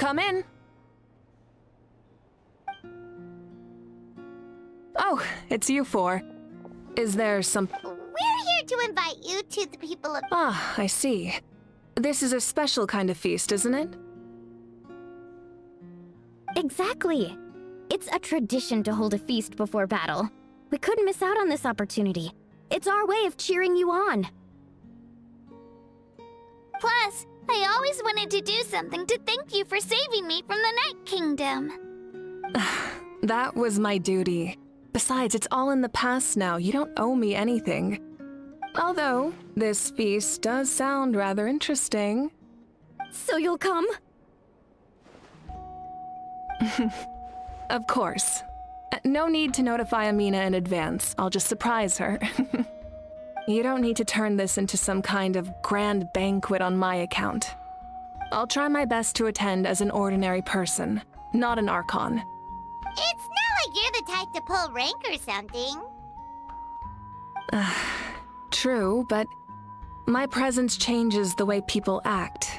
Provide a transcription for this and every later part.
Come in. Oh, it's you four. Is there some... We're here to invite you to the people of... Ah, I see. This is a special kind of feast, isn't it? Exactly. It's a tradition to hold a feast before battle. We couldn't miss out on this opportunity. It's our way of cheering you on. Plus, I always wanted to do something to thank you for saving me from the Night Kingdom. That was my duty. Besides, it's all in the past now. You don't owe me anything. Although, this feast does sound rather interesting. So you'll come? Of course. No need to notify Amina in advance. I'll just surprise her. You don't need to turn this into some kind of grand banquet on my account. I'll try my best to attend as an ordinary person, not an Archon. It's not like you're the type to pull rank or something. True, but my presence changes the way people act.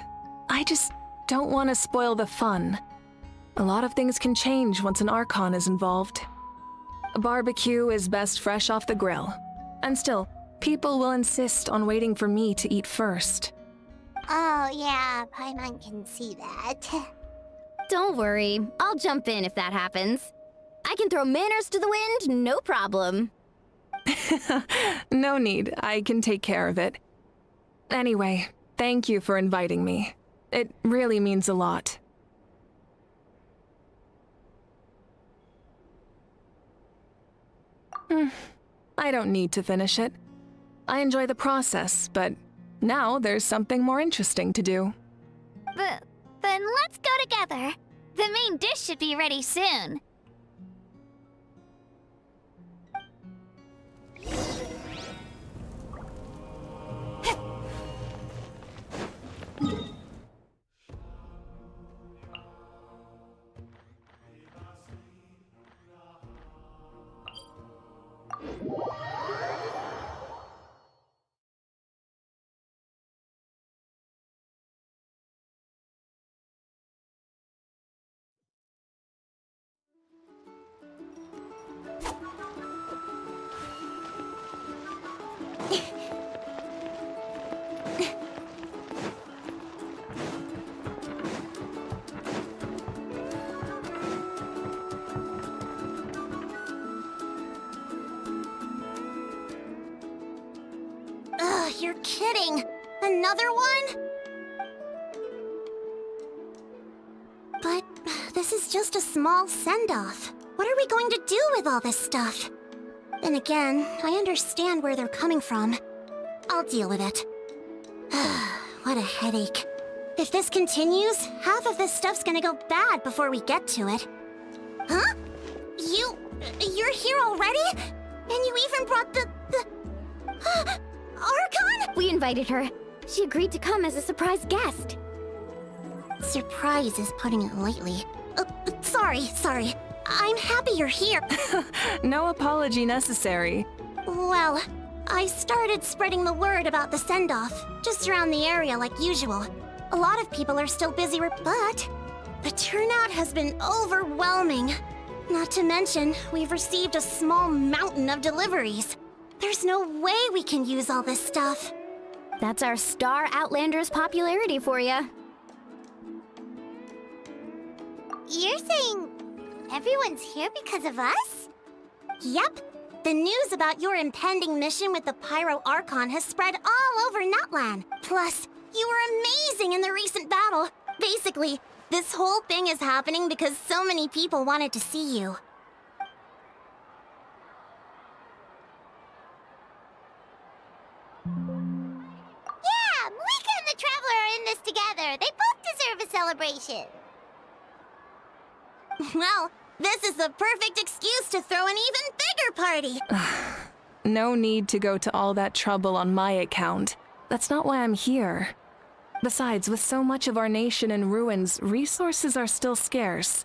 I just don't want to spoil the fun. A lot of things can change once an Archon is involved. A barbecue is best fresh off the grill. And still, people will insist on waiting for me to eat first. Oh yeah, Paimon can see that. Don't worry, I'll jump in if that happens. I can throw manners to the wind, no problem. No need, I can take care of it. Anyway, thank you for inviting me. It really means a lot. I don't need to finish it. I enjoy the process, but now there's something more interesting to do. Then let's go together. The main dish should be ready soon. Ugh, you're kidding. Another one? But this is just a small send-off. What are we going to do with all this stuff? Then again, I understand where they're coming from. I'll deal with it. What a headache. If this continues, half of this stuff's gonna go bad before we get to it. Huh? You're here already? And you even brought the... Archon? We invited her. She agreed to come as a surprise guest. Surprise is putting it lightly. Sorry. I'm happy you're here. No apology necessary. Well, I started spreading the word about the send-off, just around the area like usual. A lot of people are still busy, but the turnout has been overwhelming. Not to mention, we've received a small mountain of deliveries. There's no way we can use all this stuff. That's our Star Outlander's popularity for you. You're saying everyone's here because of us? Yep. The news about your impending mission with the Pyro Archon has spread all over Nutland. Plus, you were amazing in the recent battle. Basically, this whole thing is happening because so many people wanted to see you. Yeah, MAVUIKA and the Traveler are in this together. They both deserve a celebration. Well, this is the perfect excuse to throw an even bigger party. No need to go to all that trouble on my account. That's not why I'm here. Besides, with so much of our nation in ruins, resources are still scarce.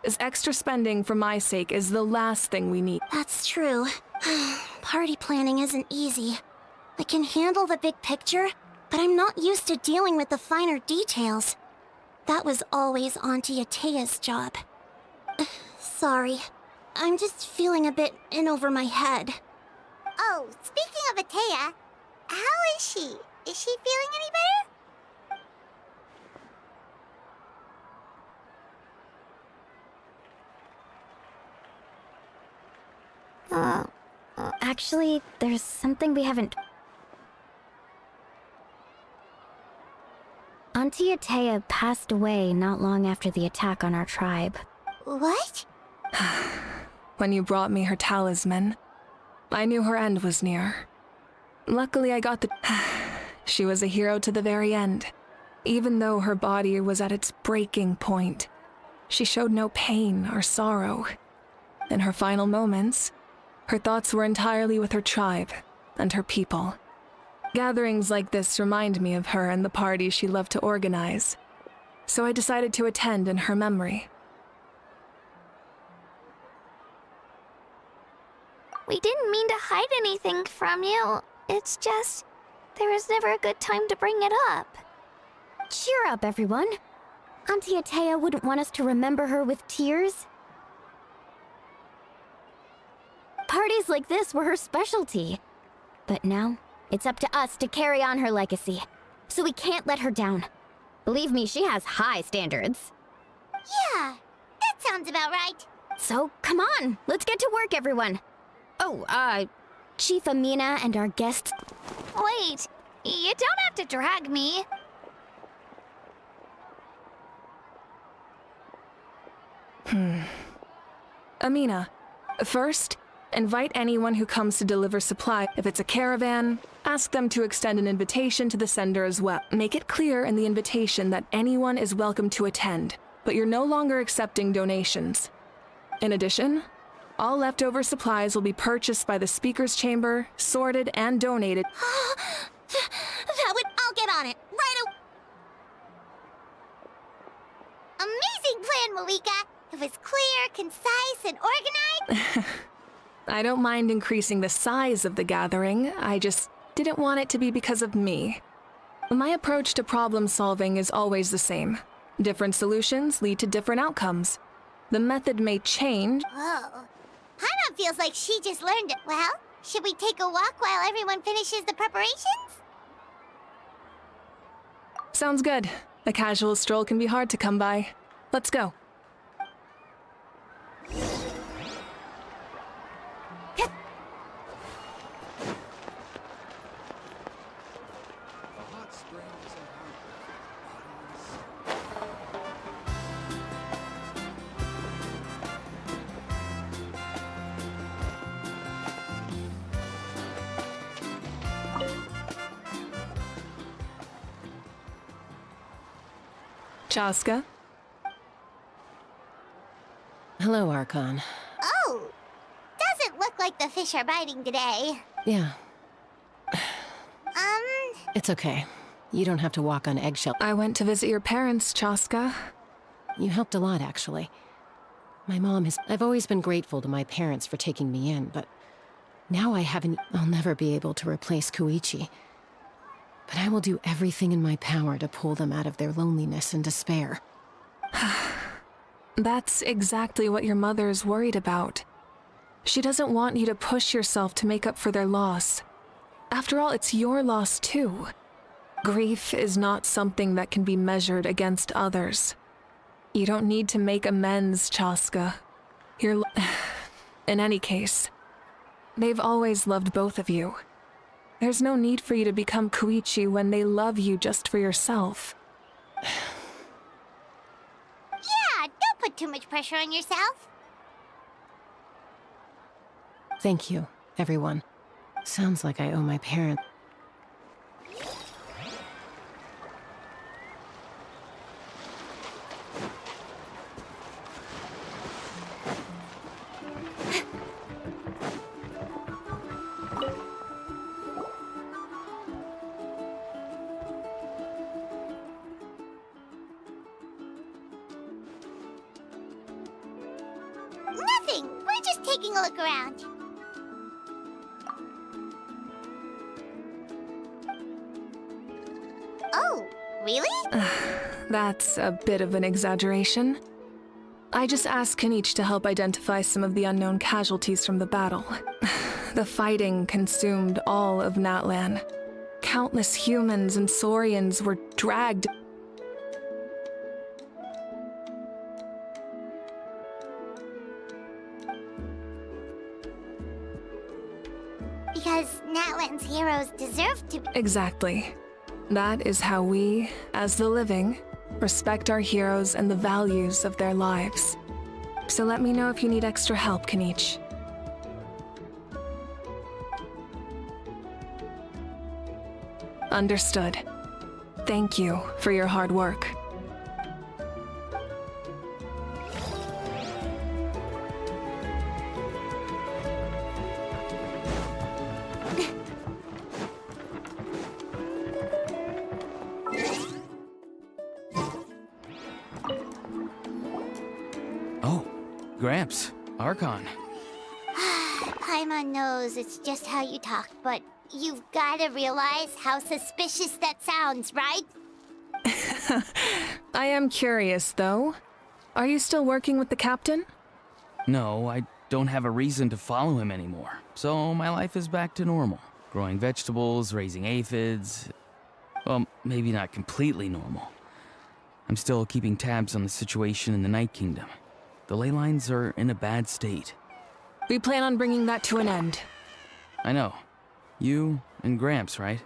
This extra spending for my sake is the last thing we need. That's true. Party planning isn't easy. I can handle the big picture, but I'm not used to dealing with the finer details. That was always Auntie Atea's job. Sorry. I'm just feeling a bit in over my head. Oh, speaking of Atea, how is she? Is she feeling any better? Actually, there's something we haven't... Auntie Atea passed away not long after the attack on our tribe. What? When you brought me her talisman, I knew her end was near. Luckily, I got the... She was a hero to the very end. Even though her body was at its breaking point, she showed no pain or sorrow. In her final moments, her thoughts were entirely with her tribe and her people. Gatherings like this remind me of her and the parties she loved to organize, so I decided to attend in her memory. We didn't mean to hide anything from you. It's just, there was never a good time to bring it up. Cheer up, everyone. Auntie Atea wouldn't want us to remember her with tears. Parties like this were her specialty. But now, it's up to us to carry on her legacy. So we can't let her down. Believe me, she has high standards. Yeah, that sounds about right. So, come on, let's get to work, everyone. Oh, Chief Amina and our guests... Wait, you don't have to drag me. Amina, first, invite anyone who comes to deliver supply. If it's a caravan, ask them to extend an invitation to the sender as well. Make it clear in the invitation that anyone is welcome to attend, but you're no longer accepting donations. In addition, all leftover supplies will be purchased by the speaker's chamber, sorted, and donated. I'll get on it, right Amazing plan, MAVUIKA. It was clear, concise, and organized. I don't mind increasing the size of the gathering, I just didn't want it to be because of me. My approach to problem solving is always the same. Different solutions lead to different outcomes. The method may change. Whoa. Hana feels like she just learned it. Well, should we take a walk while everyone finishes the preparations? Sounds good. A casual stroll can be hard to come by. Let's go. Chaska? Hello, Archon. Oh, doesn't look like the fish are biting today. Yeah, it's okay. You don't have to walk on eggshells. I went to visit your parents, Chaska. You helped a lot, actually. My mom has... I've always been grateful to my parents for taking me in, but now I haven't... I'll never be able to replace Koichi. But I will do everything in my power to pull them out of their loneliness and despair. That's exactly what your mother is worried about. She doesn't want you to push yourself to make up for their loss. After all, it's your loss too. Grief is not something that can be measured against others. You don't need to make amends, Chaska. In any case, they've always loved both of you. There's no need for you to become Koichi when they love you just for yourself. Yeah, don't put too much pressure on yourself. Thank you, everyone. Sounds like I owe my parents... Nothing. We're just taking a look around. Oh, Really? That's a bit of an exaggeration. I just asked Kanich to help identify some of the unknown casualties from the battle. The fighting consumed all of Natlan. Countless humans and Saurians were dragged. Because Natlan's heroes deserve to be. Exactly. That is how we, as the living, respect our heroes and the values of their lives. So let me know if you need extra help, Kanich. Understood. Thank you for your hard work. Oh, Gramps, Archon. Paimon knows it's just how you talk, but you've gotta realize how suspicious that sounds, right? I am curious, though. Are you still working with the captain? No, I don't have a reason to follow him anymore, so my life is back to normal. Growing vegetables, raising aphids. Well, maybe not completely normal. I'm still keeping tabs on the situation in the Night Kingdom. The ley lines are in a bad state. We plan on bringing that to an end. I know. You and Gramps, right?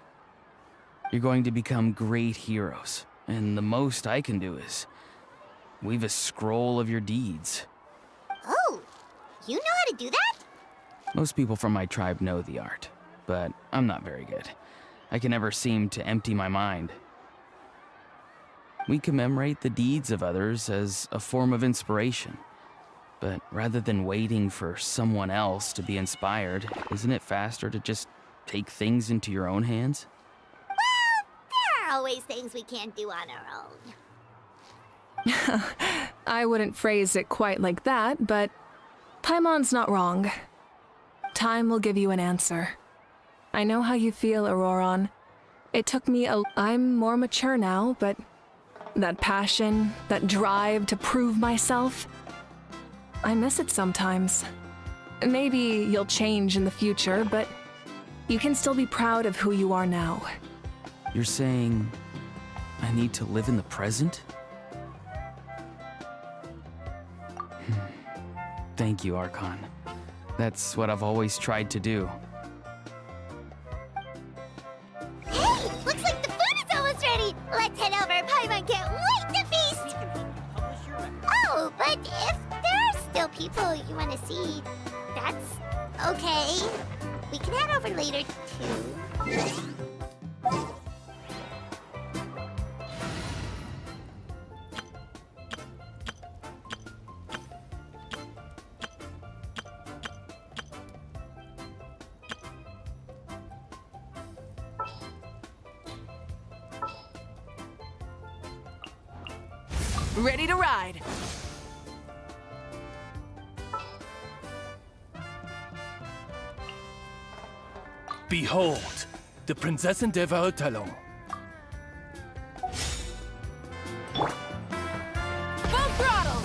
You're going to become great heroes, and the most I can do is weave a scroll of your deeds. Oh, you know how to do that? Most people from my tribe know the art, but I'm not very good. I can never seem to empty my mind. We commemorate the deeds of others as a form of inspiration. But rather than waiting for someone else to be inspired, isn't it faster to just take things into your own hands? There are always things we can't do on our own. I wouldn't phrase it quite like that, but Paimon's not wrong. Time will give you an answer. I know how you feel, Auroron. It took me I'm more mature now, but that passion, that drive to prove myself, I miss it sometimes. Maybe you'll change in the future, but you can still be proud of who you are now. You're saying I need to live in the present? Thank you, Archon. That's what I've always tried to do. Hey, looks like the food is almost ready. Let's head over. Paimon can't wait to feast. Oh, but if there are still people you want to see, that's okay. We can head over later, too. Ready to ride! Behold, the Prinzessin der Verurteilung. Full throttle!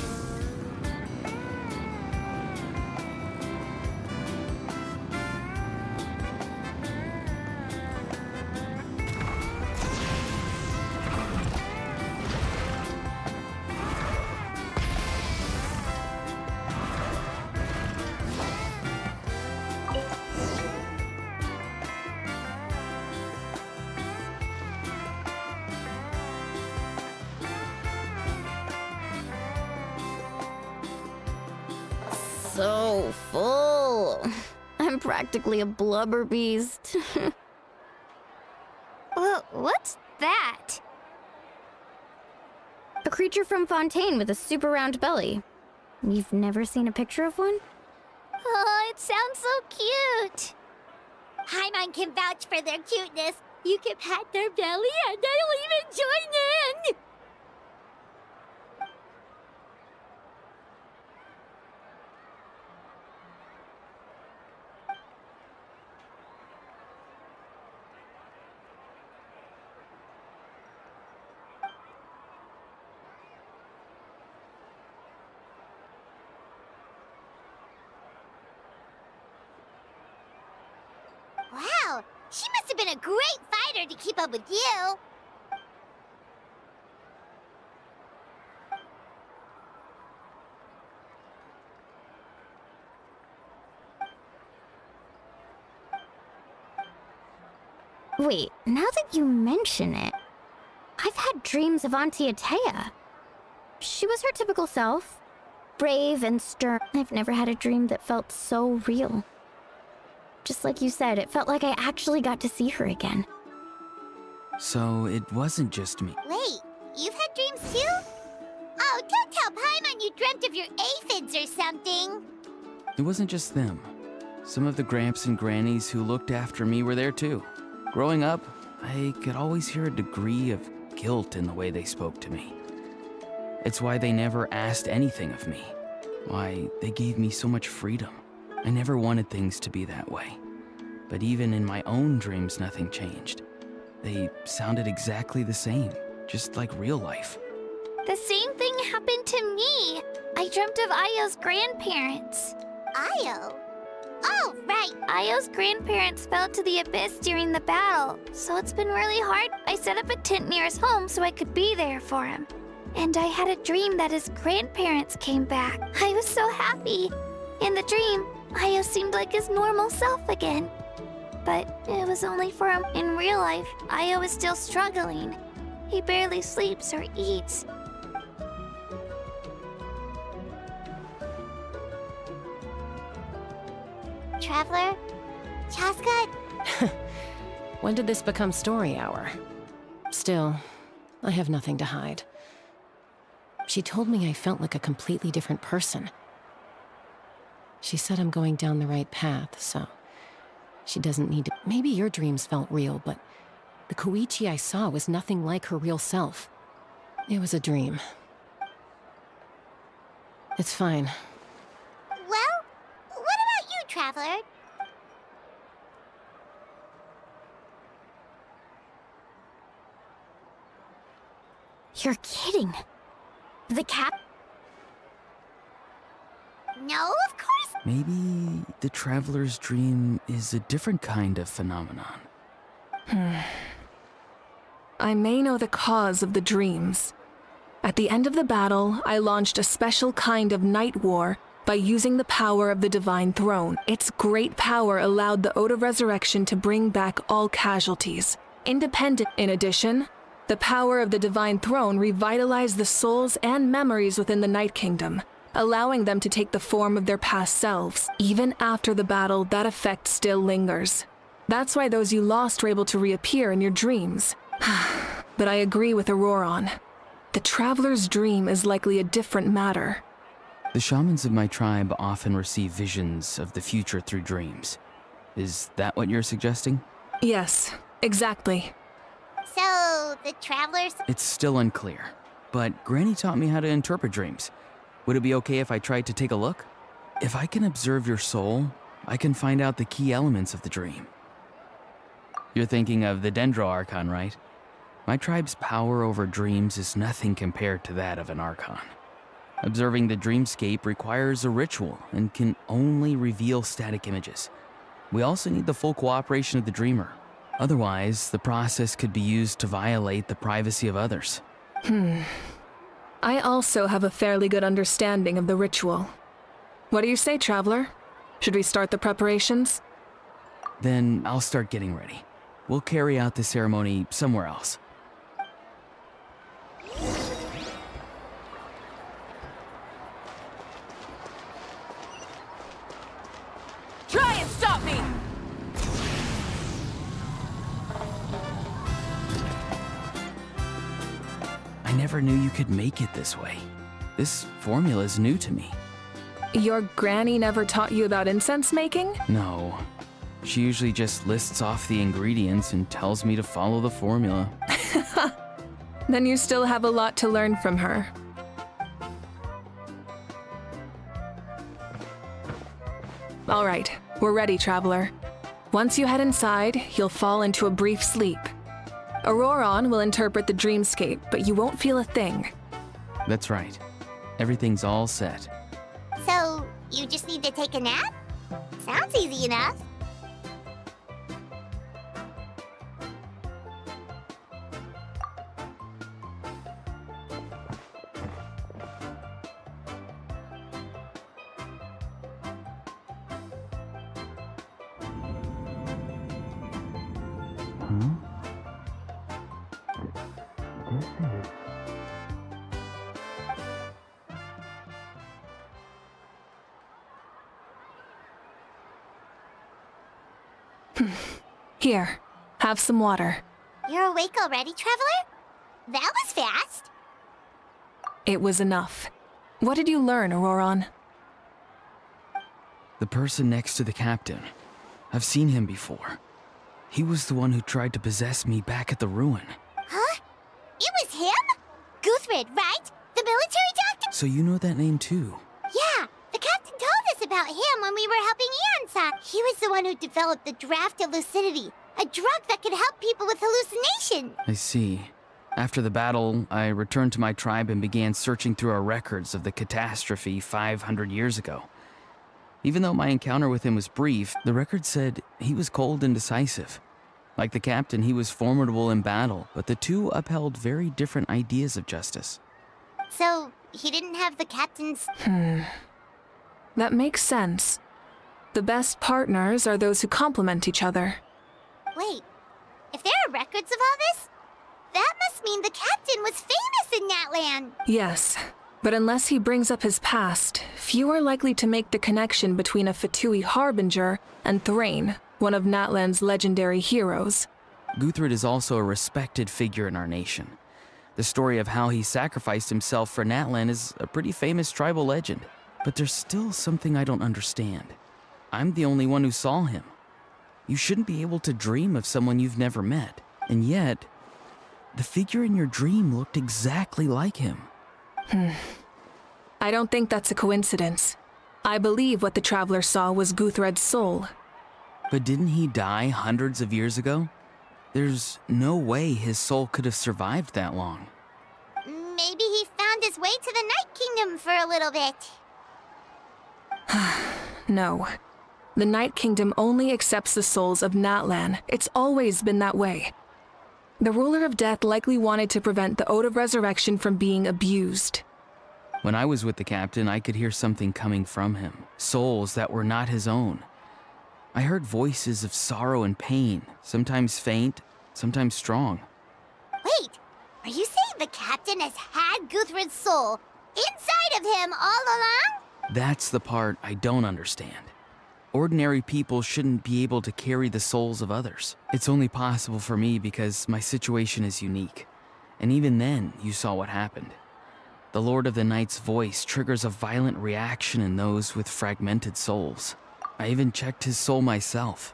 So full. I'm practically a blubber beast. Well, what's that? A creature from Fontaine with a super round belly. You've never seen a picture of one? Oh, it sounds so cute. Paimon can vouch for their cuteness. You can pat their belly and I'll even join in. She must have been a great fighter to keep up with you. Wait, now that you mention it, I've had dreams of Auntie Atea. She was her typical self, brave and stern. I've never had a dream that felt so real. Just like you said, it felt like I actually got to see her again. So it wasn't just me. Wait, you've had dreams too? Oh, don't tell Paimon you dreamt of your aphids or something. It wasn't just them. Some of the Gramps and Grannies who looked after me were there too. Growing up, I could always hear a degree of guilt in the way they spoke to me. It's why they never asked anything of me. Why they gave me so much freedom. I never wanted things to be that way. But even in my own dreams, nothing changed. They sounded exactly the same, just like real life. The same thing happened to me. I dreamt of Ayo's grandparents. Ayo? Oh, right. Ayo's grandparents fell to the abyss during the battle, so it's been really hard. I set up a tent near his home so I could be there for him. And I had a dream that his grandparents came back. I was so happy. In the dream, Ayo seemed like his normal self again. But it was only for him. In real life, Ayo is still struggling. He barely sleeps or eats. Traveler? Chaska? When did this become story hour? Still, I have nothing to hide. She told me I felt like a completely different person. She said I'm going down the right path, so she doesn't need to. Maybe your dreams felt real, but the Koichi I saw was nothing like her real self. It was a dream. It's fine. Well, what about you, Traveler? You're kidding. The cap? No, of course. Maybe the traveler's dream is a different kind of phenomenon. I may know the cause of the dreams. At the end of the battle, I launched a special kind of night war by using the power of the Divine Throne. Its great power allowed the Ode of Resurrection to bring back all casualties. Independent. In addition, the power of the Divine Throne revitalized the souls and memories within the Night Kingdom, allowing them to take the form of their past selves. Even after the battle, that effect still lingers. That's why those you lost were able to reappear in your dreams. But I agree with Auroron. The Traveler's dream is likely a different matter. The shamans of my tribe often receive visions of the future through dreams. Is that what you're suggesting? Yes, exactly. So, the Travelers... It's still unclear, but Granny taught me how to interpret dreams. Would it be okay if I tried to take a look? If I can observe your soul, I can find out the key elements of the dream. You're thinking of the Dendro Archon, right? My tribe's power over dreams is nothing compared to that of an Archon. Observing the dreamscape requires a ritual and can only reveal static images. We also need the full cooperation of the dreamer. Otherwise, the process could be used to violate the privacy of others. I also have a fairly good understanding of the ritual. What do you say, Traveler? Should we start the preparations? Then I'll start getting ready. We'll carry out the ceremony somewhere else. Try and stop me! I never knew you could make it this way. This formula is new to me. Your granny never taught you about incense making? No. She usually just lists off the ingredients and tells me to follow the formula. Then you still have a lot to learn from her. All right, we're ready, Traveler. Once you head inside, you'll fall into a brief sleep. Auroron will interpret the dreamscape, but you won't feel a thing. That's right. Everything's all set. So, you just need to take a nap? Sounds easy enough. Here, have some water. You're awake already, Traveler? That was fast. It was enough. What did you learn, Auroron? The person next to the captain. I've seen him before. He was the one who tried to possess me back at the ruin. Huh? It was him? Guthrid, right? The military doctor? So you know that name too? Yeah, the captain told us about him when we were helping Eonsa. He was the one who developed the draft of lucidity, a drug that could help people with hallucination. I see. After the battle, I returned to my tribe and began searching through our records of the catastrophe 500 years ago. Even though my encounter with him was brief, the record said he was cold and decisive. Like the captain, he was formidable in battle, but the two upheld very different ideas of justice. So, he didn't have the captain's... That makes sense. The best partners are those who complement each other. Wait, if there are records of all this, that must mean the captain was famous in that land. Yes, but unless he brings up his past, few are likely to make the connection between a F2p Harbinger and Thrain, one of Natlan's legendary heroes. Guthrid is also a respected figure in our nation. The story of how he sacrificed himself for Natlan is a pretty famous tribal legend. But there's still something I don't understand. I'm the only one who saw him. You shouldn't be able to dream of someone you've never met. And yet, the figure in your dream looked exactly like him. I don't think that's a coincidence. I believe what the Traveler saw was Guthred's soul. But didn't he die hundreds of years ago? There's no way his soul could have survived that long. Maybe he found his way to the Night Kingdom for a little bit. No. The Night Kingdom only accepts the souls of Natlan. It's always been that way. The Ruler of Death likely wanted to prevent the Ode of Resurrection from being abused. When I was with the captain, I could hear something coming from him. Souls that were not his own. I heard voices of sorrow and pain, sometimes faint, sometimes strong. Wait, are you saying the captain has had Guthrid's soul inside of him all along? That's the part I don't understand. Ordinary people shouldn't be able to carry the souls of others. It's only possible for me because my situation is unique. And even then, you saw what happened. The Lord of the Night's voice triggers a violent reaction in those with fragmented souls. I even checked his soul myself.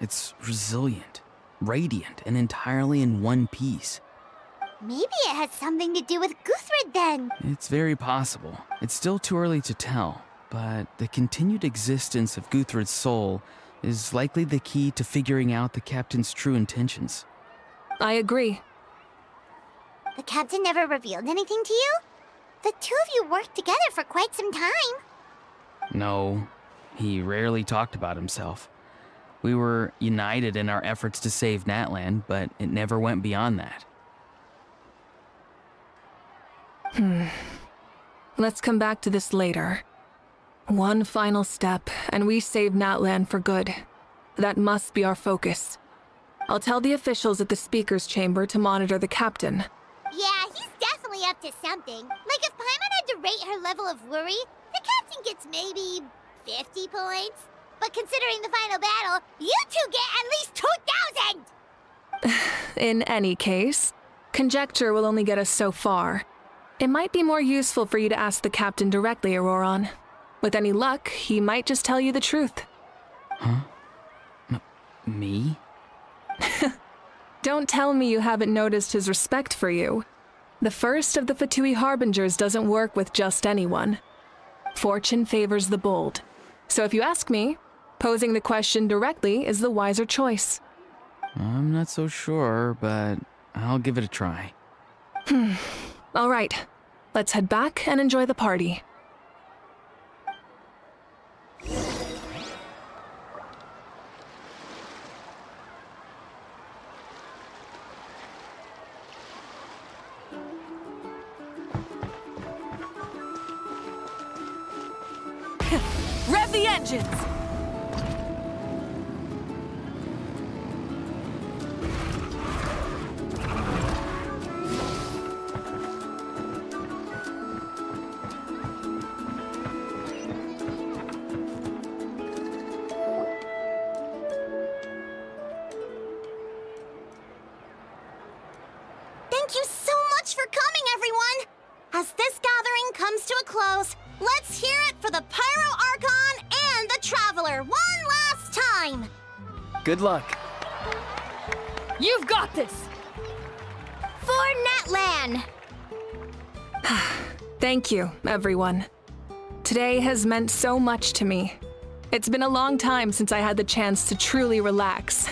It's resilient, radiant, and entirely in one piece. Maybe it has something to do with Guthrid then. It's very possible. It's still too early to tell, but the continued existence of Guthrid's soul is likely the key to figuring out the captain's true intentions. I agree. The captain never revealed anything to you? The two of you worked together for quite some time. No, he rarely talked about himself. We were united in our efforts to save Natlan, but it never went beyond that. Let's come back to this later. One final step, and we save Natlan for good. That must be our focus. I'll tell the officials at the speaker's chamber to monitor the captain. Yeah, he's definitely up to something. Like if Paimon had to rate her level of worry, the captain gets maybe 50 points. But considering the final battle, you two get at least 2,000! In any case, conjecture will only get us so far. It might be more useful for you to ask the captain directly, Auroron. With any luck, he might just tell you the truth. Huh? Me? Don't tell me you haven't noticed his respect for you. The first of the F2p Harbingers doesn't work with just anyone. Fortune favors the bold. So if you ask me, posing the question directly is the wiser choice. I'm not so sure, but I'll give it a try. All right, let's head back and enjoy the party. Rev the engines! As this gathering comes to a close, let's hear it for the Pyro Archon and the Traveler one last time! Good luck. You've got this! For Netland! Thank you, everyone. Today has meant so much to me. It's been a long time since I had the chance to truly relax.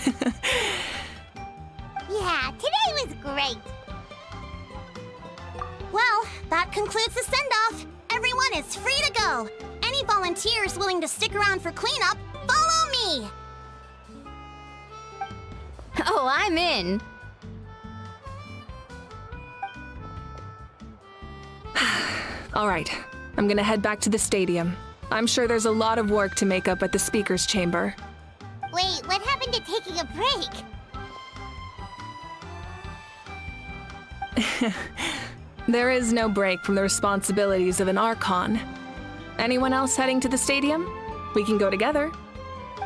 Yeah, today was great. Well, that concludes the send-off. Everyone is free to go. Any volunteers willing to stick around for cleanup, follow me! Oh, I'm in. All right, I'm gonna head back to the stadium. I'm sure there's a lot of work to make up at the speaker's chamber. Wait, what happened to taking a break? There is no break from the responsibilities of an Archon. Anyone else heading to the stadium? We can go together.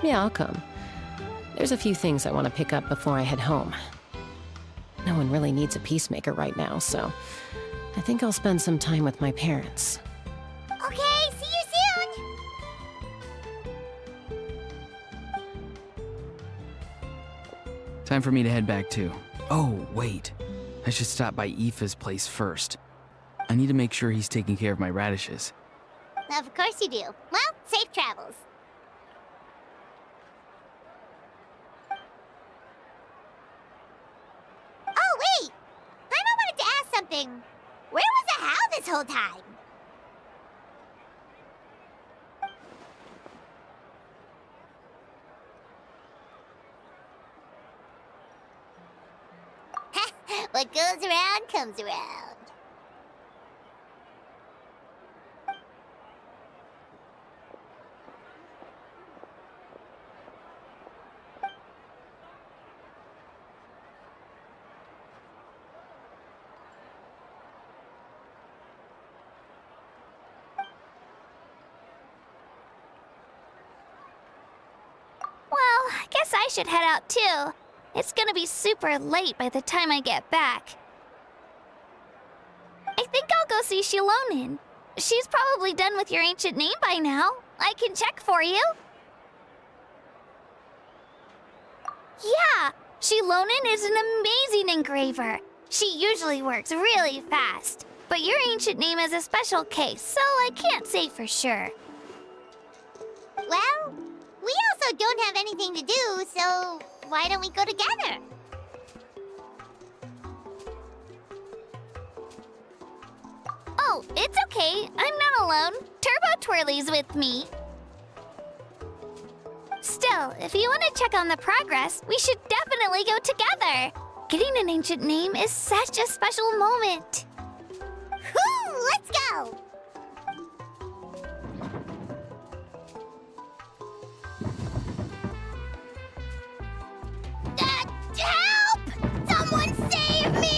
Yeah, I'll come. There's a few things I want to pick up before I head home. No one really needs a peacemaker right now, so I think I'll spend some time with my parents. Okay, see you soon! Time for me to head back too. Oh, wait. I should stop by Aoife's place first. I need to make sure he's taking care of my radishes. Of course you do. Well, safe travels. Oh, wait! Paimon wanted to ask something. Where was the How this whole time? What goes around comes around. Well, I guess I should head out too. It's gonna be super late by the time I get back. I think I'll go see Shilonin. She's probably done with your ancient name by now. I can check for you. Yeah, Shilonin is an amazing engraver. She usually works really fast. But your ancient name is a special case, so I can't say for sure. Well, we also don't have anything to do, so why don't we go together? Oh, it's okay. I'm not alone. Turbo Twirly's with me. Still, if you want to check on the progress, we should definitely go together. Getting an ancient name is such a special moment. Whoo! Let's go! Help! Someone save me!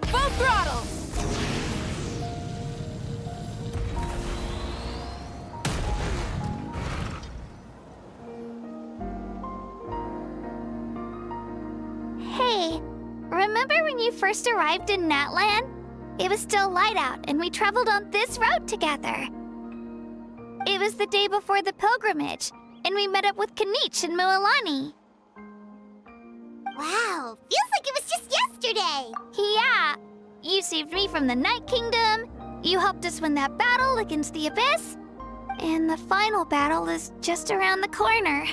Full throttle! Hey, remember when you first arrived in Natland? It was still light out, and we traveled on this road together. It was the day before the pilgrimage, and we met up with Kanich and Mualani. Wow, feels like it was just yesterday. Yeah, you saved me from the Night Kingdom, you helped us win that battle against the Abyss, and the final battle is just around the corner.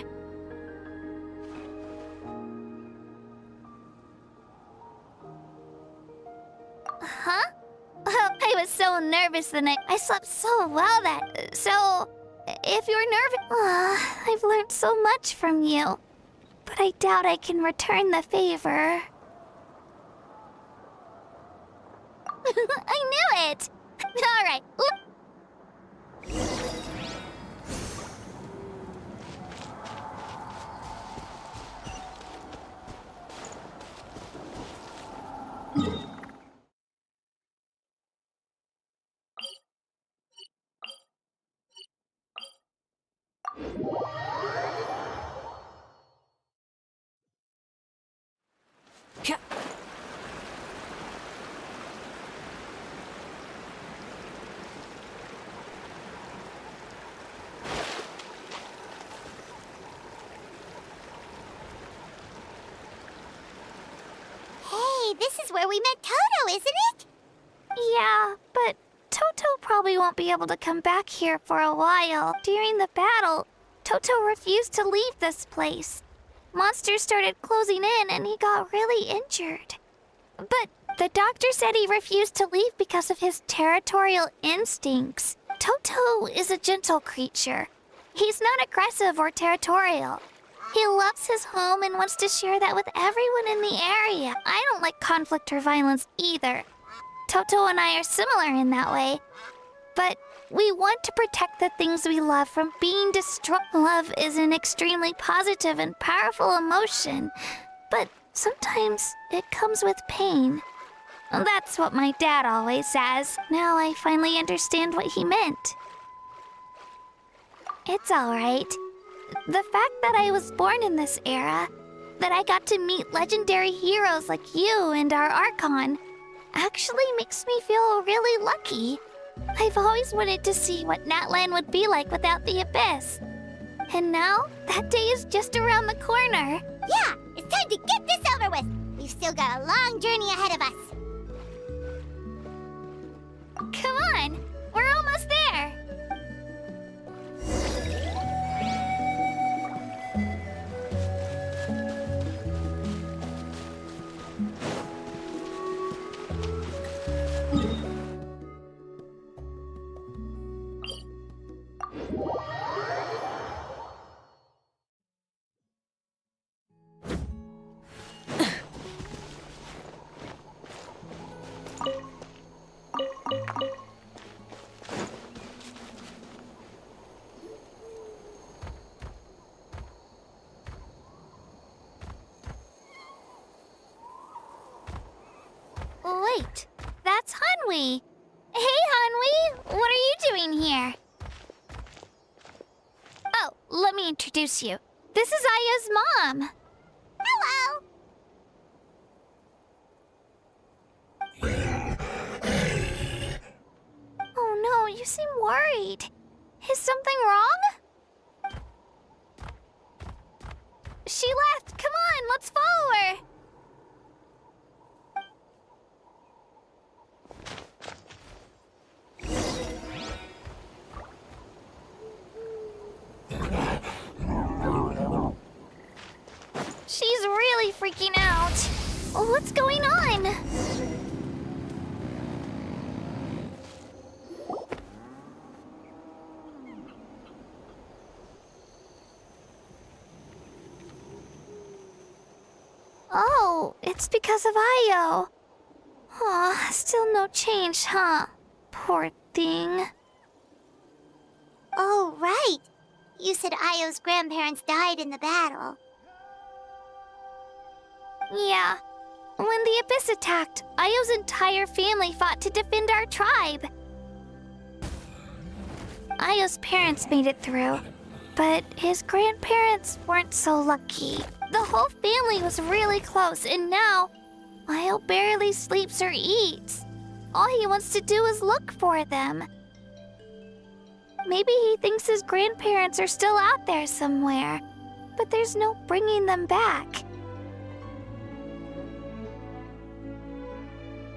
Huh? I was so nervous the night. I slept so well that... So, if you're nervous... I've learned so much from you. But I doubt I can return the favor. I knew it! All right. Ca- Hey, this is where we met Toto, isn't it? Yeah, but Toto probably won't be able to come back here for a while. During the battle, Toto refused to leave this place. Monsters started closing in and he got really injured. But the doctor said he refused to leave because of his territorial instincts. Toto is a gentle creature. He's not aggressive or territorial. He loves his home and wants to share that with everyone in the area. I don't like conflict or violence either. Toto and I are similar in that way. But we want to protect the things we love from being destroyed. Love is an extremely positive and powerful emotion, but sometimes it comes with pain. That's what my dad always says. Now I finally understand what he meant. It's all right. The fact that I was born in this era, that I got to meet legendary heroes like you and our Archon, actually makes me feel really lucky. I've always wanted to see what Natlan would be like without the Abyss. And now, that day is just around the corner. Yeah, it's time to get this over with. We've still got a long journey ahead of us. Come on, we're almost there. Wait, that's Hanwi. Hey, Hanwi, what are you doing here? Oh, let me introduce you. This is Aya's mom. Hello. Oh no, you seem worried. Is something wrong? She left. Come on, let's follow her. She's really freaking out. What's going on? Oh, it's because of Io. Aw, still no change, huh? Poor thing. Oh, right. You said Io's grandparents died in the battle. Yeah. When the Abyss attacked, Io's entire family fought to defend our tribe. Io's parents made it through, but his grandparents weren't so lucky. The whole family was really close, and now Io barely sleeps or eats. All he wants to do is look for them. Maybe he thinks his grandparents are still out there somewhere, but there's no bringing them back.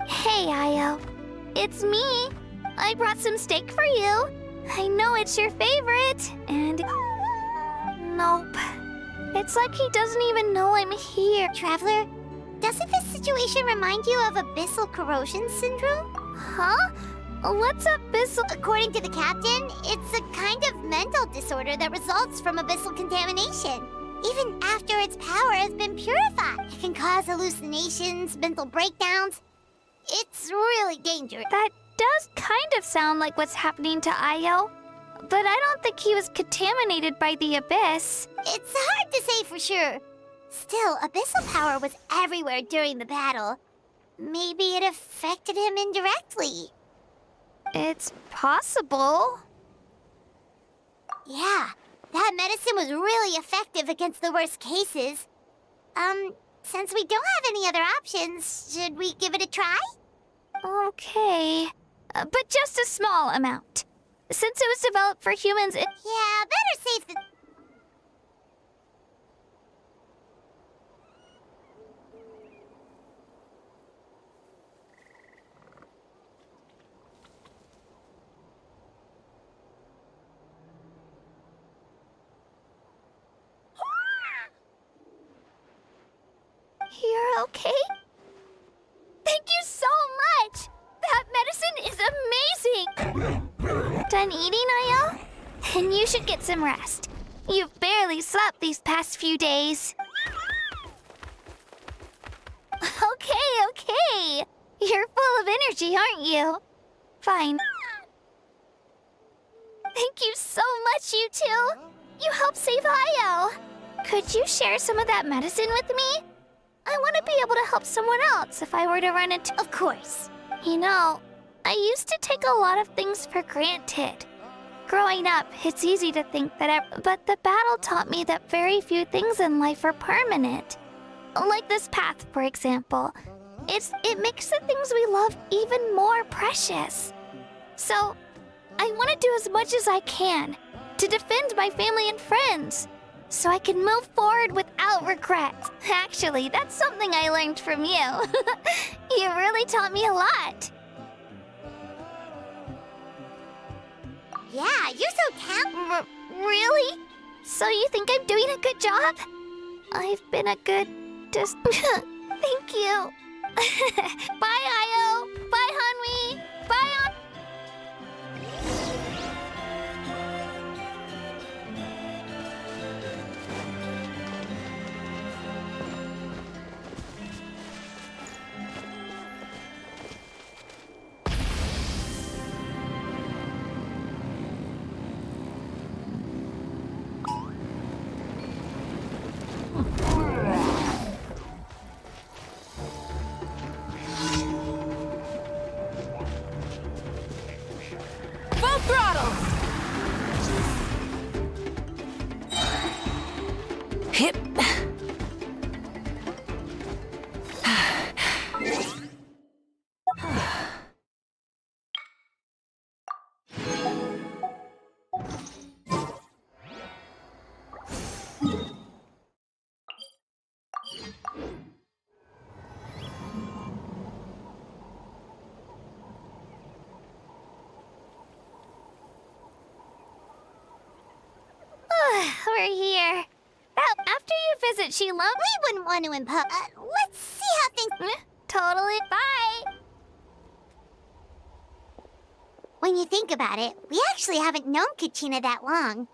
Hey, Io. It's me. I brought some steak for you. I know it's your favorite, and... Nope. It's like he doesn't even know I'm here. Traveler, doesn't this situation remind you of abyssal corrosion syndrome? Huh? What's abyssal? According to the captain, it's a kind of mental disorder that results from abyssal contamination. Even after its power has been purified, it can cause hallucinations, mental breakdowns. It's really dangerous. That does kind of sound like what's happening to Io. But I don't think he was contaminated by the abyss. It's hard to say for sure. Still, abyssal power was everywhere during the battle. Maybe it affected him indirectly. It's possible. Yeah, that medicine was really effective against the worst cases. Since we don't have any other options, should we give it a try? Okay. But just a small amount. Since it was developed for humans, Yeah, better safe than... You're okay? Thank you so much! That medicine is amazing! Done eating, Io? Then you should get some rest. You've barely slept these past few days. Okay. You're full of energy, aren't you? Fine. Thank you so much, you two. You helped save Io. Could you share some of that medicine with me? I want to be able to help someone else if I were to run into... Of course. You know, I used to take a lot of things for granted. Growing up, it's easy to think that but the battle taught me that very few things in life are permanent. Like this path, for example. It makes the things we love even more precious. So, I want to do as much as I can to defend my family and friends, so I can move forward without regret. Actually, that's something I learned from you. You really taught me a lot. Yeah, you're so talented. Really? So you think I'm doing a good job? I've been a good... Thank you. Bye, Io. Bye, Hanwi. Bye, On... Full throttle! Hit. We're here. After you visit Sheila, We wouldn't want to impose... let's see how things... totally. Bye. When you think about it, we actually haven't known Kachina that long.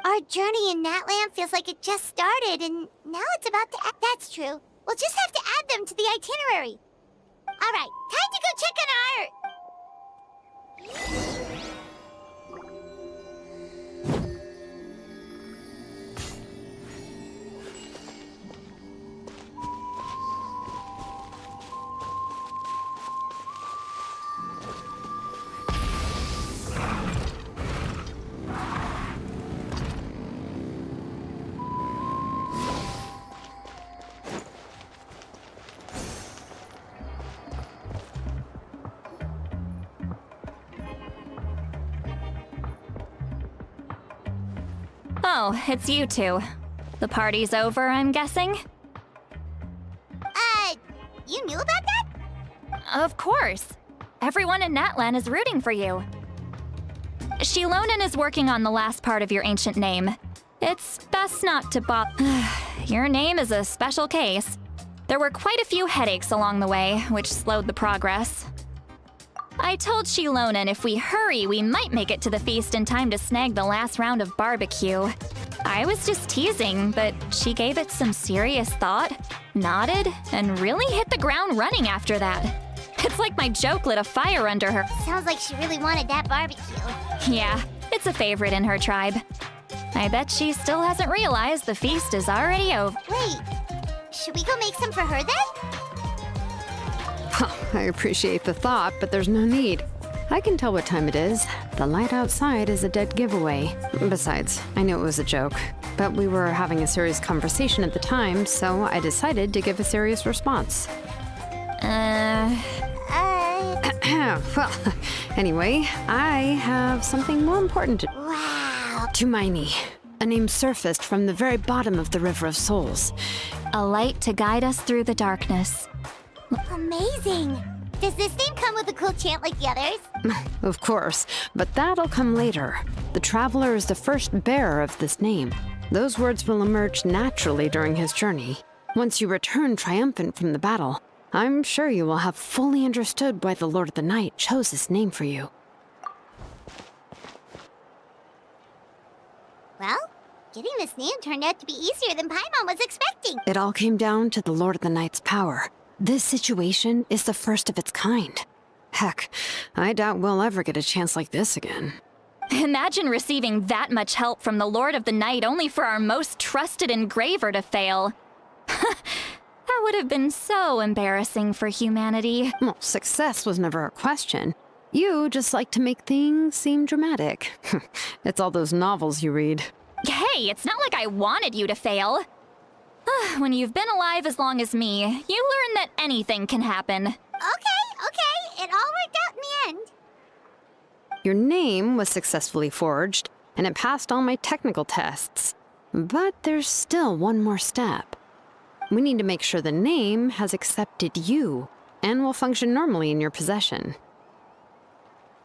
Our journey in Natland feels like it just started, and now it's about to... That's true. We'll just have to add them to the itinerary. All right, time to go check on our... Oh, it's you two. The party's over, I'm guessing? You knew about that? Of course. Everyone in Natlan is rooting for you. Shilonen is working on the last part of your ancient name. It's best not to Your name is a special case. There were quite a few headaches along the way, which slowed the progress. I told Shilonan if we hurry, we might make it to the feast in time to snag the last round of barbecue. I was just teasing, but she gave it some serious thought, nodded, and really hit the ground running after that. It's like my joke lit a fire under her. Sounds like she really wanted that barbecue. Yeah, it's a favorite in her tribe. I bet she still hasn't realized the feast is already over. Wait, should we go make some for her then? I appreciate the thought, but there's no need. I can tell what time it is. The light outside is a dead giveaway. Besides, I knew it was a joke, but we were having a serious conversation at the time, so I decided to give a serious response. Well, anyway, I have something more important to... Wow. Tumaini, a name surfaced from the very bottom of the River of Souls. A light to guide us through the darkness. Amazing. Does this name come with a cool chant like the others? Of course, but that'll come later. The Traveler is the first bearer of this name. Those words will emerge naturally during his journey. Once you return triumphant from the battle, I'm sure you will have fully understood why the Lord of the Night chose this name for you. Well, getting this name turned out to be easier than Paimon was expecting. It all came down to the Lord of the Night's power. This situation is the first of its kind. Heck, I doubt we'll ever get a chance like this again. Imagine receiving that much help from the Lord of the Night only for our most trusted engraver to fail. That would have been so embarrassing for humanity. Well, success was never a question. You just like to make things seem dramatic. It's all those novels you read. Hey, it's not like I wanted you to fail. When you've been alive as long as me, you learn that anything can happen. Okay, it all worked out in the end. Your name was successfully forged, and it passed all my technical tests. But there's still one more step. We need to make sure the name has accepted you, and will function normally in your possession.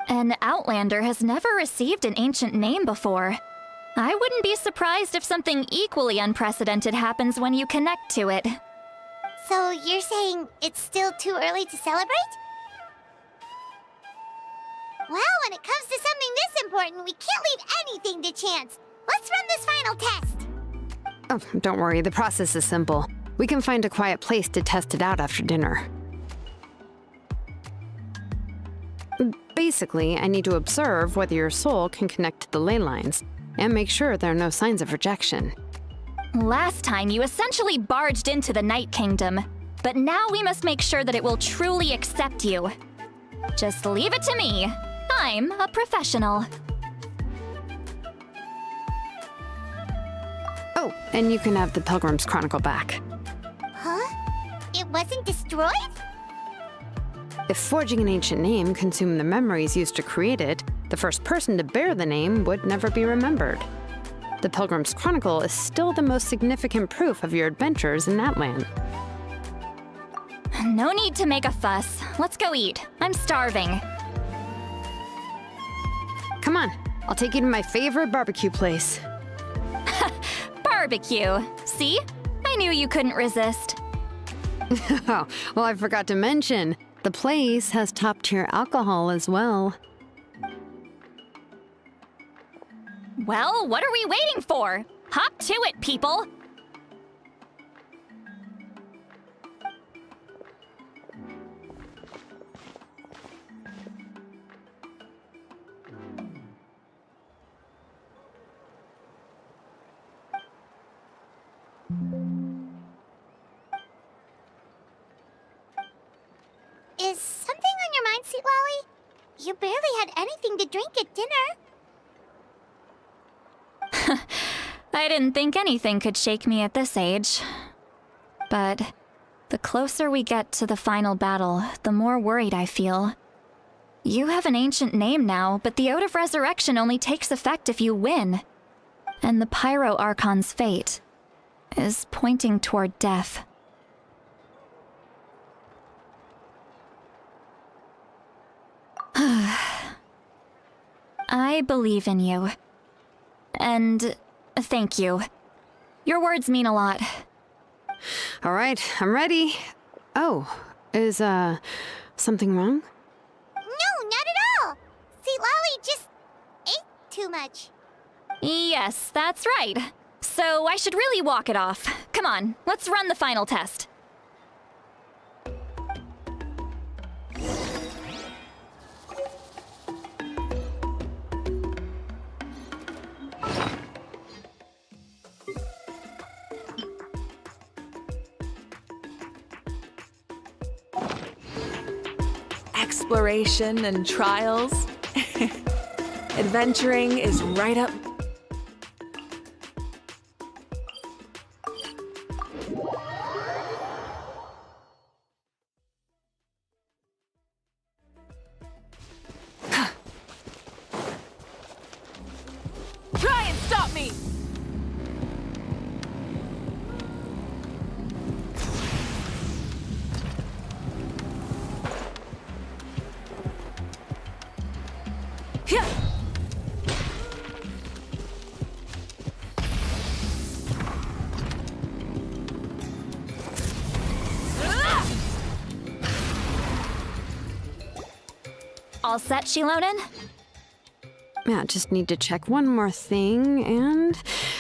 An Outlander has never received an ancient name before. I wouldn't be surprised if something equally unprecedented happens when you connect to it. So you're saying it's still too early to celebrate? Well, when it comes to something this important, we can't leave anything to chance. Let's run this final test. Oh, don't worry, the process is simple. We can find a quiet place to test it out after dinner. Basically, I need to observe whether your soul can connect to the ley lines, and make sure there are no signs of rejection. Last time, you essentially barged into the Night Kingdom, but now we must make sure that it will truly accept you. Just leave it to me. I'm a professional. Oh, and you can have the Pilgrim's Chronicle back. Huh? It wasn't destroyed? If forging an ancient name consumed the memories used to create it, the first person to bear the name would never be remembered. The Pilgrim's Chronicle is still the most significant proof of your adventures in that land. No need to make a fuss. Let's go eat. I'm starving. Come on, I'll take you to my favorite barbecue place. Barbecue. See? I knew you couldn't resist. Oh, well, I forgot to mention, the place has top-tier alcohol as well. Well, what are we waiting for? Hop to it, people! Is something on your mind, Sweet Lolly? You barely had anything to drink at dinner. I didn't think anything could shake me at this age. But the closer we get to the final battle, the more worried I feel. You have an ancient name now, but the Ode of Resurrection only takes effect if you win. And the Pyro Archon's fate is pointing toward death. I believe in you. And thank you. Your words mean a lot. All right, I'm ready. Oh, is, something wrong? No, too much. Yes, that's right. So I should really walk it off. Come on, let's run the final test. Exploration and trials. Adventuring is right up. Try and stop me! All set, Shilonen? Yeah, just need to check one more thing, and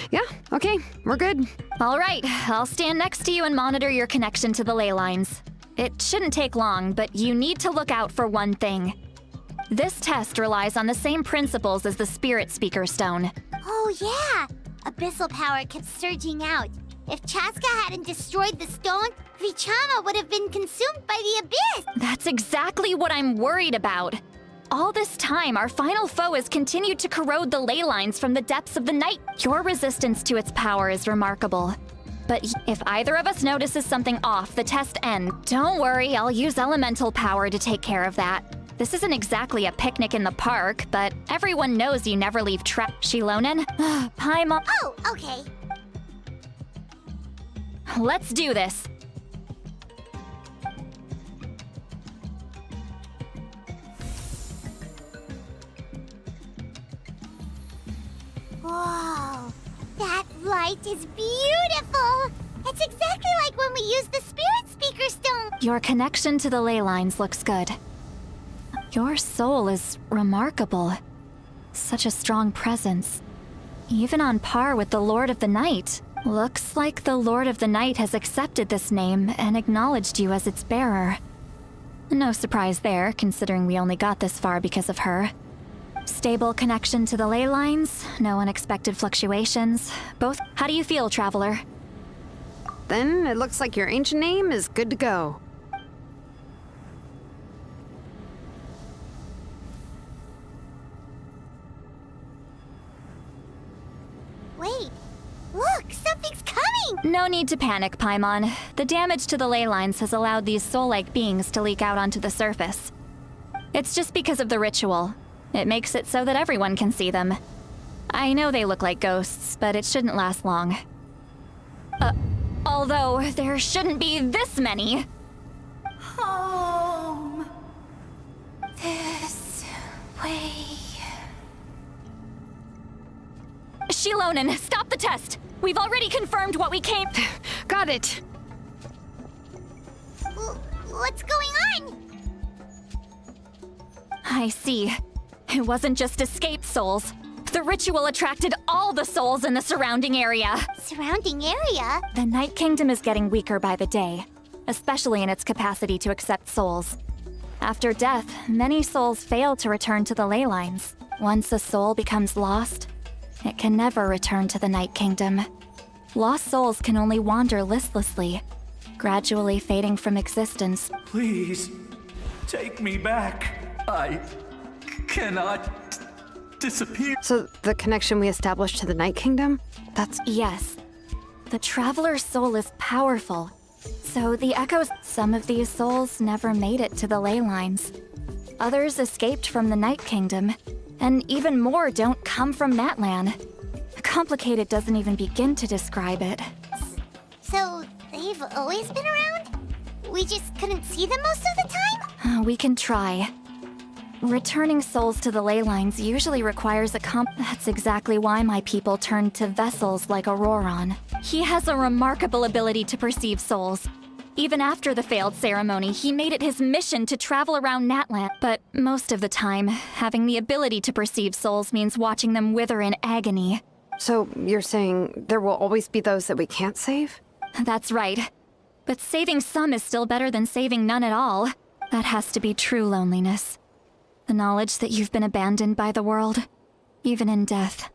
yeah, okay, we're good. All right, I'll stand next to you and monitor your connection to the ley lines. It shouldn't take long, but you need to look out for one thing. This test relies on the same principles as the Spirit Speaker Stone. Oh yeah! Abyssal power kept surging out. If Chaska hadn't destroyed the stone, Vichama would have been consumed by the abyss! That's exactly what I'm worried about. All this time, our final foe has continued to corrode the ley lines from the depths of the night. Your resistance to its power is remarkable. But if either of us notices something off, the test ends. Don't worry, I'll use elemental power to take care of that. This isn't exactly a picnic in the park, but everyone knows you never leave Shilonen. Paimon. Oh, okay. Let's do this. Whoa, that light is beautiful! It's exactly like when we used the Spirit Speaker Stone! Your connection to the ley lines looks good. Your soul is remarkable. Such a strong presence. Even on par with the Lord of the Night. Looks like the Lord of the Night has accepted this name and acknowledged you as its bearer. No surprise there, considering we only got this far because of her. Stable connection to the ley lines, no unexpected fluctuations. Both. How do you feel, Traveler? Then it looks like your ancient name is good to go. Wait, look, something's coming! No need to panic, Paimon. The damage to the ley lines has allowed these soul-like beings to leak out onto the surface. It's just because of the ritual. It makes it so that everyone can see them. I know they look like ghosts, but it shouldn't last long. Although there shouldn't be this many. Home. This way. Shilonen, stop the test! We've already confirmed what we came— Got it! What's going on? I see. It wasn't just escaped souls. The ritual attracted all the souls in the surrounding area. Surrounding area? The Night Kingdom is getting weaker by the day, especially in its capacity to accept souls. After death, many souls fail to return to the ley lines. Once a soul becomes lost, it can never return to the Night Kingdom. Lost souls can only wander listlessly, gradually fading from existence. Please, take me back. I cannot disappear. So the connection we established to the Night Kingdom? That's... Yes. The Traveler's soul is powerful. So the echoes— some of these souls never made it to the ley lines. Others escaped from the Night Kingdom, and even more don't come from Natlan. Complicated doesn't even begin to describe it. So, they've always been around? We just couldn't see them most of the time? We can try. Returning souls to the ley lines usually requires a That's exactly why my people turned to vessels like Auroron. He has a remarkable ability to perceive souls. Even after the failed ceremony, he made it his mission to travel around Natlan. But most of the time, having the ability to perceive souls means watching them wither in agony. So you're saying there will always be those that we can't save? That's right. But saving some is still better than saving none at all. That has to be true loneliness. The knowledge that you've been abandoned by the world, even in death.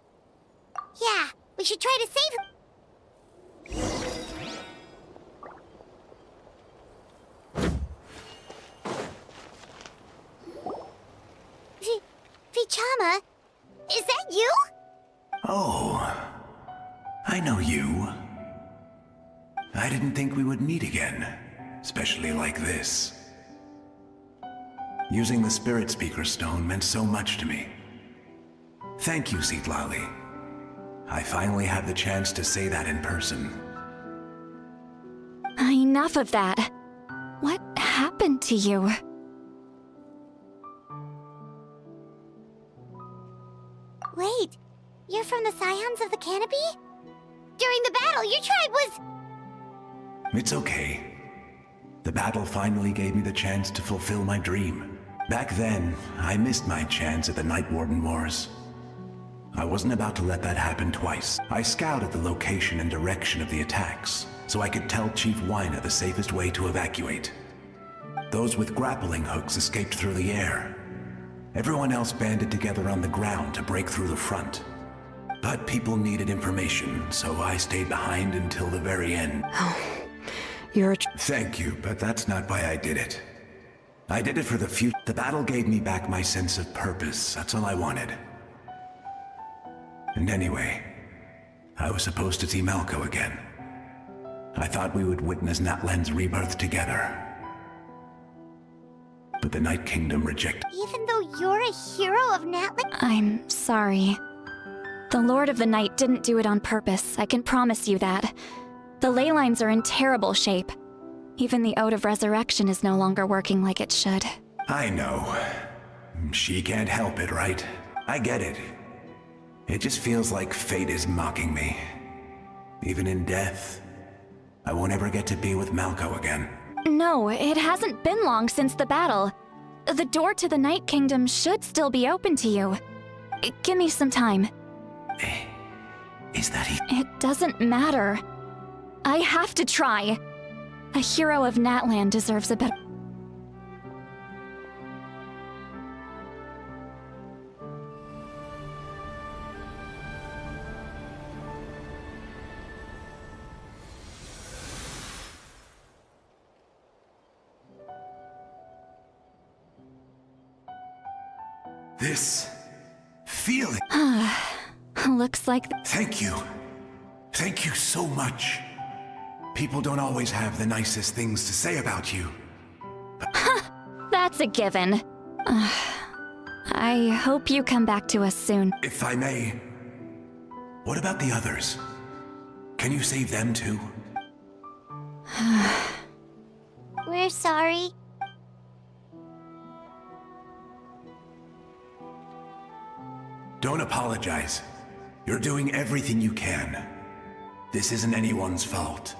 Yeah, we should try to save him. Vichama, is that you? Oh, I know you. I didn't think we would meet again, especially like this. Using the Spirit Speaker Stone meant so much to me. Thank you, Citlali. I finally had the chance to say that in person. Enough of that. What happened to you? Wait, you're from the Scions of the Canopy? During the battle, your tribe was... It's okay. The battle finally gave me the chance to fulfill my dream. Back then, I missed my chance at the Night Warden Wars. I wasn't about to let that happen twice. I scouted the location and direction of the attacks, so I could tell Chief Wyna the safest way to evacuate. Those with grappling hooks escaped through the air. Everyone else banded together on the ground to break through the front. But people needed information, so I stayed behind until the very end. You're a... Thank you, but that's not why I did it. I did it for the future. The battle gave me back my sense of purpose. That's all I wanted. And anyway, I was supposed to see Malco again. I thought we would witness Natlan's rebirth together. But the Night Kingdom rejected. Even though you're a hero of Natlan? I'm sorry. The Lord of the Night didn't do it on purpose, I can promise you that. The ley lines are in terrible shape. Even the Ode of Resurrection is no longer working like it should. I know. She can't help it, right? I get it. It just feels like fate is mocking me. Even in death, I won't ever get to be with Malco again. No, it hasn't been long since the battle. The door to the Night Kingdom should still be open to you. Give me some time. Is that It doesn't matter. I have to try. A hero of Natlan deserves a better... this feeling? Looks like... Thank you. Thank you so much. People don't always have the nicest things to say about you. That's a given. I hope you come back to us soon. If I may, what about the others? Can you save them too? We're sorry. Don't apologize. You're doing everything you can. This isn't anyone's fault.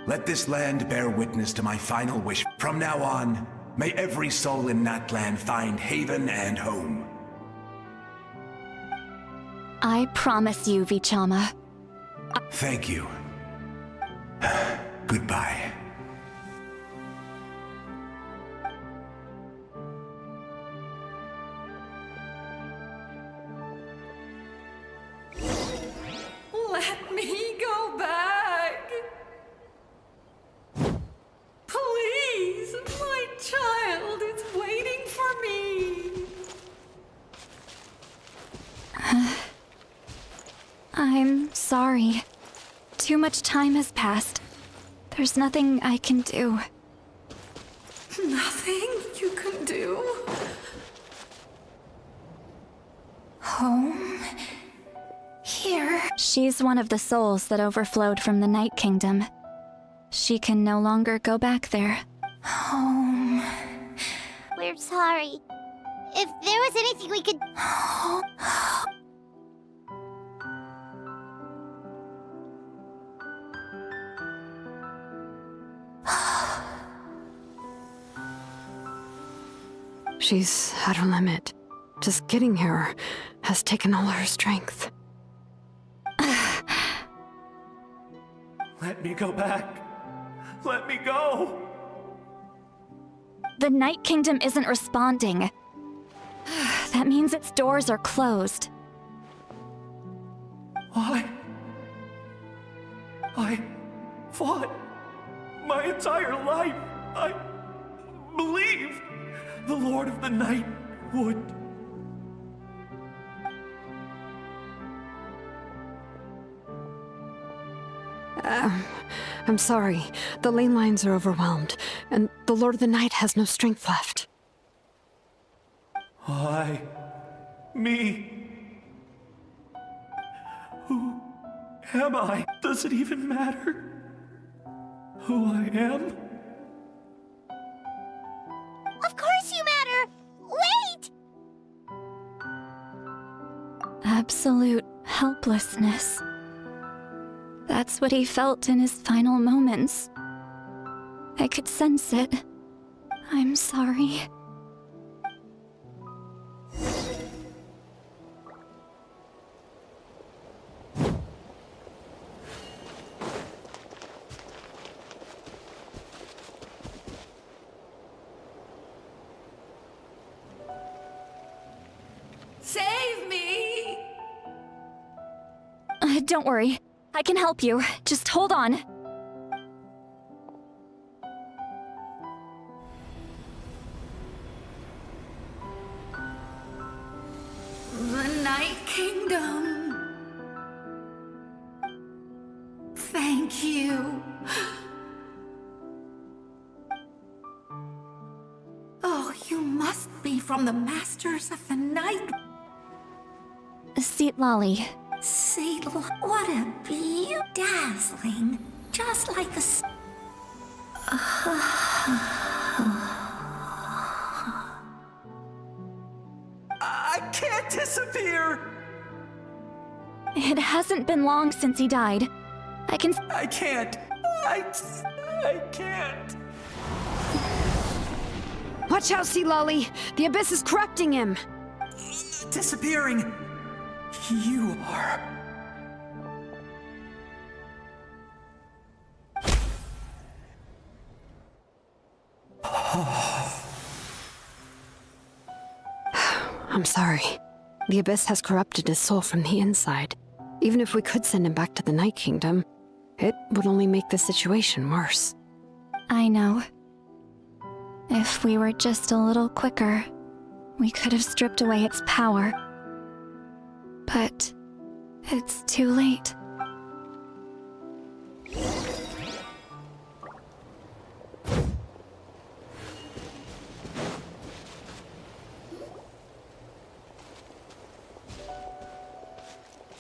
Let this land bear witness to my final wish. From now on, may every soul in Natlan find haven and home. I promise you, Vichama. Thank you. Goodbye. Let me go back. Please, my child is waiting for me. I'm sorry. Too much time has passed. There's nothing I can do. Nothing you can do. Home? Here? She's one of the souls that overflowed from the Night Kingdom. She can no longer go back there. Home. We're sorry. If there was anything we could... She's at her limit. Just getting here has taken all her strength. Let me go back. Let me go. The Night Kingdom isn't responding. That means its doors are closed. I fought my entire life. I believed the Lord of the Night would. I'm sorry. The lane lines are overwhelmed, and the Lord of the Night has no strength left. Me. Who am I? Does it even matter who I am? Of course you matter! Wait! Absolute helplessness. That's what he felt in his final moments. I could sense it. I'm sorry. Save me! Don't worry. I can help you. Just hold on. The Night Kingdom. Thank you. Oh, you must be from the Masters of the Night. Seat Lolly. See, what a beauty. Dazzling. Just like a... I can't disappear! It hasn't been long since he died. I can't. I can't. Watch out, Sea Lolly! The Abyss is corrupting him! Disappearing. You are. I'm sorry. The Abyss has corrupted his soul from the inside. Even if we could send him back to the Night Kingdom, it would only make the situation worse. I know. If we were just a little quicker, we could have stripped away its power. But it's too late.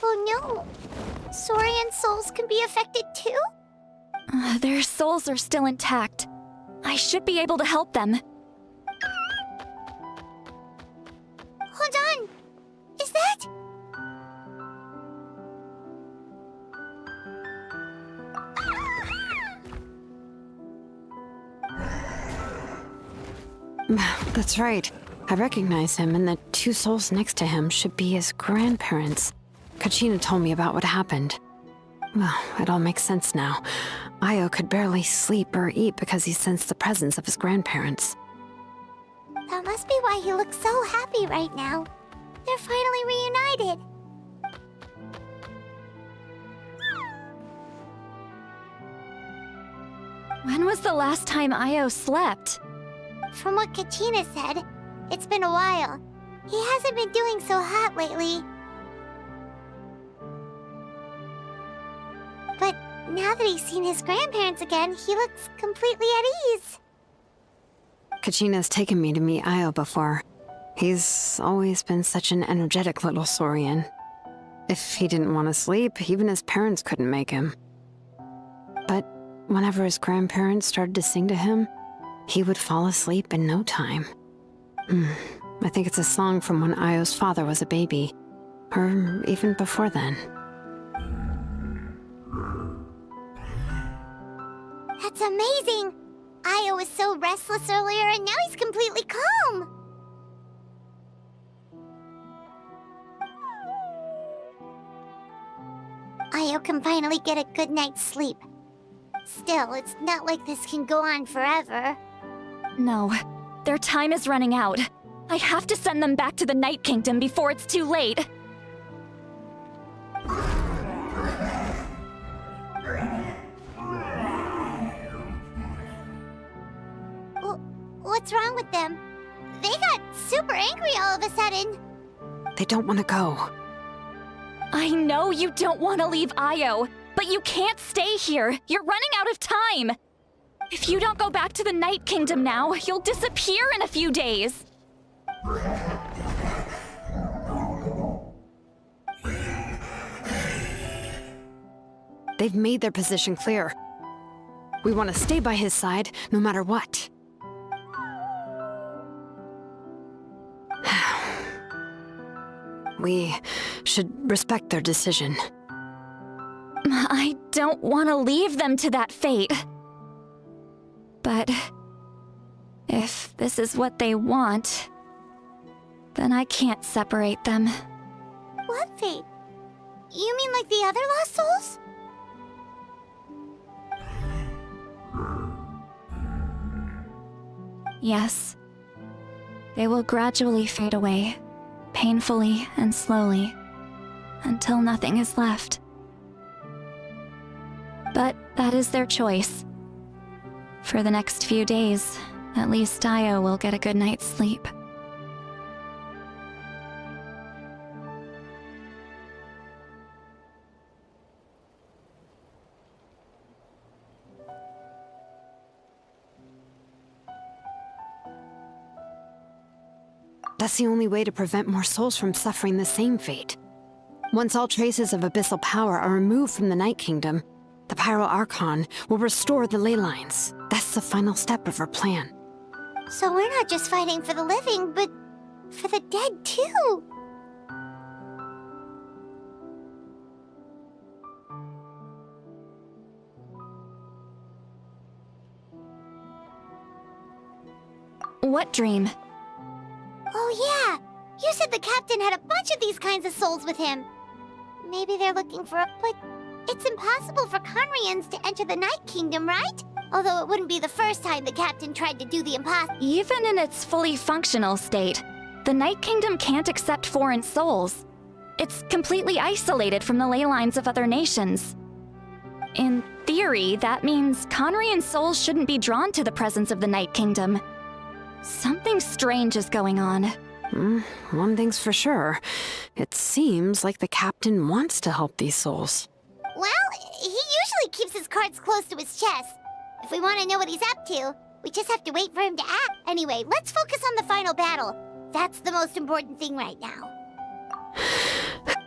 Oh no! Saurian souls can be affected too? Their souls are still intact. I should be able to help them. Hold on! Is that... That's right. I recognize him, and the two souls next to him should be his grandparents. Kachina told me about what happened. Well, it all makes sense now. Io could barely sleep or eat because he sensed the presence of his grandparents. That must be why he looks so happy right now. They're finally reunited. When was the last time Io slept? From what Kachina said, it's been a while. He hasn't been doing so hot lately. But now that he's seen his grandparents again, he looks completely at ease. Kachina's taken me to meet Io before. He's always been such an energetic little Saurian. If he didn't want to sleep, even his parents couldn't make him. But whenever his grandparents started to sing to him, he would fall asleep in no time. I think it's a song from when Io's father was a baby, or even before then. That's amazing! Io was so restless earlier and now he's completely calm. Ayo can finally get a good night's sleep. Still, it's not like this can go on forever. No, their time is running out. I have to send them back to the Night Kingdom before it's too late. What's wrong with them? They got super angry all of a sudden. They don't want to go. I know you don't want to leave Ayo, but you can't stay here. You're running out of time. If you don't go back to the Night Kingdom now, you'll disappear in a few days. They've made their position clear. We want to stay by his side, no matter what. We should respect their decision. I don't want to leave them to that fate. But if this is what they want, then I can't separate them. What fate? You mean like the other lost souls? Yes. They will gradually fade away, painfully and slowly, until nothing is left. But that is their choice. For the next few days, at least Ayo will get a good night's sleep. That's the only way to prevent more souls from suffering the same fate. Once all traces of abyssal power are removed from the Night Kingdom, the Pyro Archon will restore the ley lines. That's the final step of our plan. So we're not just fighting for the living, but for the dead too. What dream? Oh yeah! You said the captain had a bunch of these kinds of souls with him. Maybe they're looking for but it's impossible for Conrians to enter the Night Kingdom, right? Although it wouldn't be the first time the captain tried to do the impossible. Even in its fully functional state, the Night Kingdom can't accept foreign souls. It's completely isolated from the ley lines of other nations. In theory, that means Conrian souls shouldn't be drawn to the presence of the Night Kingdom. Something strange is going on. One thing's for sure. It seems like the captain wants to help these souls. Well, he usually keeps his cards close to his chest. If we want to know what he's up to, we just have to wait for him to act. Anyway, let's focus on the final battle. That's the most important thing right now.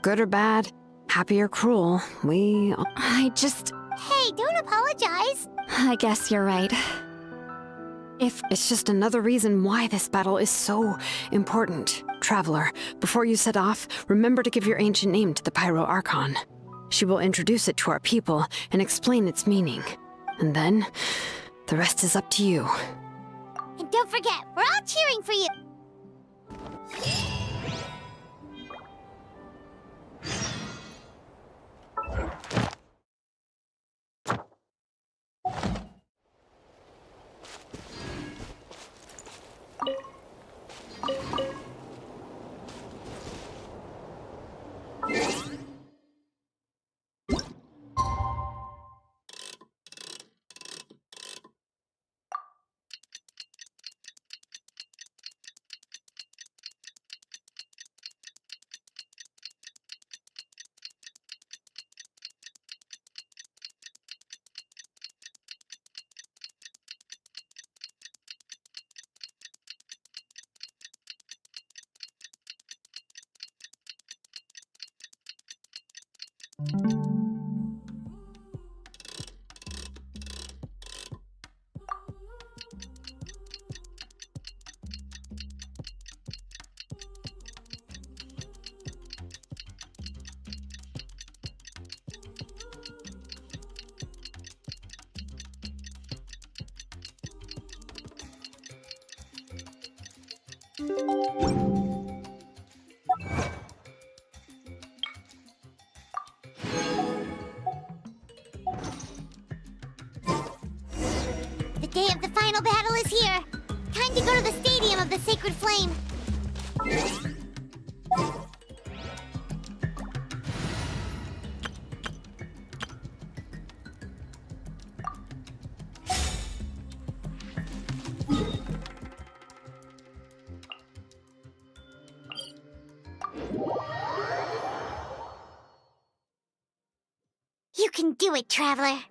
Good or bad, happy or cruel, Hey, don't apologize. I guess you're right. It's just another reason why this battle is so important. Traveler, before you set off, remember to give your ancient name to the Pyro Archon. She will introduce it to our people and explain its meaning. And then, the rest is up to you. And don't forget, we're all cheering for you. final battle is here. Time to go to the Stadium of the Sacred Flame. You can do it, Traveler.